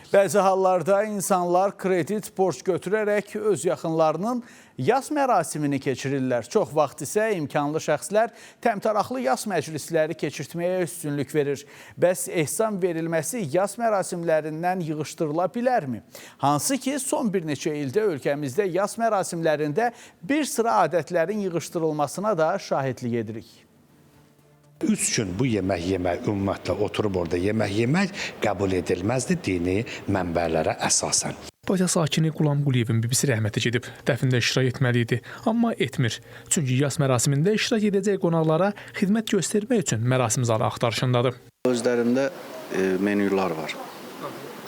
Bəzi hallarda insanlar kredit, borc götürərək öz yaxınlarının yas mərasimini keçirirlər. Çox vaxt isə imkanlı şəxslər təmtəraqlı yas məclisləri keçirtməyə üstünlük verir. Bəs ehsan verilməsi yas mərasimlərindən yığışdırıla bilərmi? Hansı ki, son bir neçə ildə ölkəmizdə yas mərasimlərində bir sıra adətlərin yığışdırılmasına da şahidlik edirik. 3 gün bu yemək yemək, ümumiyyətlə oturub orada yemək yemək qəbul edilməzdi dini mənbələrə əsasən. Bakı sakini Qulam Quliyevin bibisi rəhmətə gedib. Dəfində iştirak etməli idi, amma etmir. Çünki yas mərasimində iştirak edəcək qonaqlara xidmət göstərmək üçün mərasim zalı axtarışındadır. Özlərində menyular var.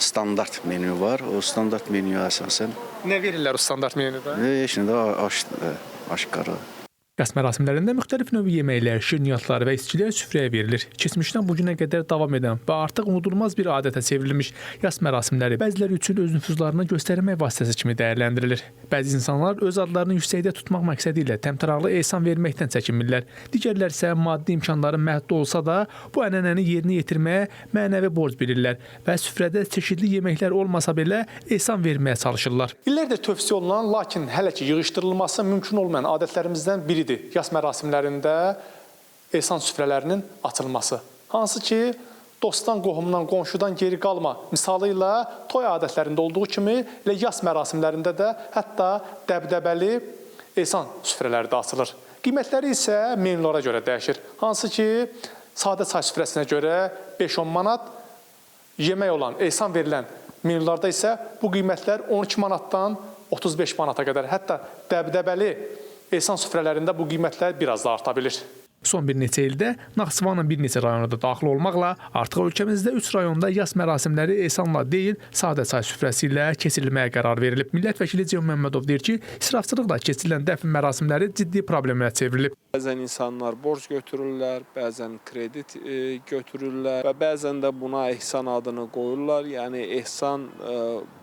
Standart menyu var. O standart menyuya əsasən. Nə verirlər o standart menyuda? Heç nə də aşkara. Yas mərasimlərində müxtəlif növ yeməklər, şirniyyatlar və içkilər süfrəyə verilir. Keçmişdən bugünə qədər davam edən və artıq unudulmaz bir adətə çevrilmiş yas mərasimləri bəziləri üçün öz nüfuzlarını göstərmək vasitəsi kimi dəyərləndirilir. Bəzi insanlar öz adlarını yüksəkdə tutmaq məqsədi ilə təmtəraqlı ehsan verməkdən çəkinmirlər. Digərlər isə maddi imkanları məhdud olsa da bu ənənəni yerinə yetirməyə mənəvi borc bilirlər və süfrədə çeşidli yeməklər olmasa belə ehsan verməyə çalışırlar. İllərdir tövsiyə olunan, lakin hələ ki yığışdırılması mümkün olmayan adətlərimizdən biridir. Yas mərasimlərində ehsan süfrələrinin açılması. Hansı ki, dostdan, qohumdan, qonşudan geri qalma misalı ilə toy adətlərində olduğu kimi elə yas mərasimlərində də hətta dəbdəbəli ehsan süfrələri də açılır. Qiymətləri isə menyulara görə dəyişir. Hansı ki, sadə çay süfrəsinə görə 5-10 manat, yemək olan, ehsan verilən menyularda isə bu qiymətlər 12 manatdan 35 manata qədər, hətta dəbdəbəli ehsan süfrələrində bu qiymətlər biraz da arta bilir. Son bir neçə ildə Naxçıvanın bir neçə rayonu da daxil olmaqla artıq ölkəmizdə 3 rayonda yas mərasimləri ehsanla deyil, sadə çay süfrəsi ilə keçirilməyə qərar verilib. Millət vəkili Ceyhun Məmmədov deyir ki, israfçılıqla keçirilən dəfn mərasimləri ciddi problemlərə çevrilib. Bəzən insanlar borc götürürlər, bəzən kredit götürürlər və bəzən də buna ehsan adını qoyurlar. Yəni ehsan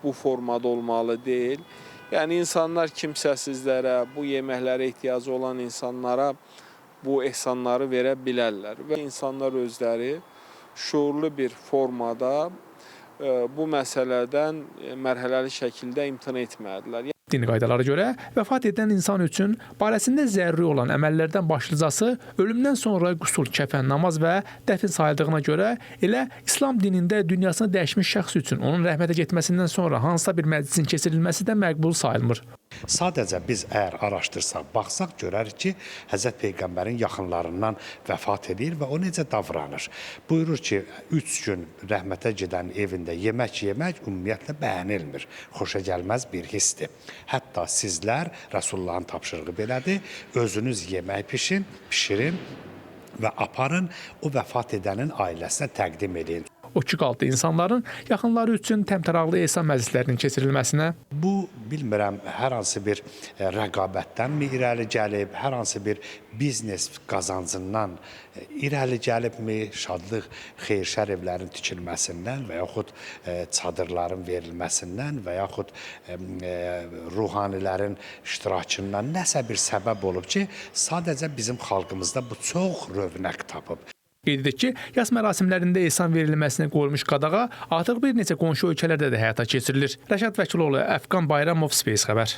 bu formada olmalı deyil. Yəni insanlar kimsəsizlərə, bu yeməklərə ehtiyacı olan insanlara bu ehsanları verə bilərlər və insanlar özləri şuurlu bir formada bu məsələdən mərhələli şəkildə imtina etməlidirlər. Dini qaydalara görə vəfat edən insan üçün barəsində zəruri olan əməllərdən başlıcası ölümdən sonra qüsul, kəfən, namaz və dəfn sayıldığına görə elə İslam dinində dünyasını dəyişmiş şəxs üçün onun rəhmətə getməsindən sonra hansısa bir məclisin keçirilməsi də məqbul sayılmır. Sadəcə biz əgər araşdırsaq, baxsaq görərik ki, Həzrət Peyğəmbərin yaxınlarından vəfat edir və o necə davranır. Buyurur ki, 3 gün rəhmətə gedən evində yemək yemək ümumiyyətlə bəyənilmir. Xoşa gəlməz bir hissdir. Hətta sizlər, Rəsullahın tapşırığı belədir, özünüz yemək pişirin və aparın, o vəfat edənin ailəsinə təqdim edin. O ki qaldı insanların yaxınları üçün təmtəraqlı ehsan məclislərinin keçirilməsinə. Bu, bilmirəm, hər hansı bir rəqabətdənmi irəli gəlib, hər hansı bir biznes qazancından irəli gəlibmi, şadlıq, xeyir-şər evlərin tikilməsindən və yaxud çadırların verilməsindən və yaxud ruhanilərin iştirakından nəsə bir səbəb olub ki, sadəcə bizim xalqımızda bu çox rövnəq tapıb. Qeyd edək ki, yas mərasimlərində ehsan verilməsinə qoyulmuş qadağa artıq bir neçə qonşu ölkələrdə də həyata keçirilir. Rəşad Vəkiloğlu, Əfqan Bayramov, Space xəbər.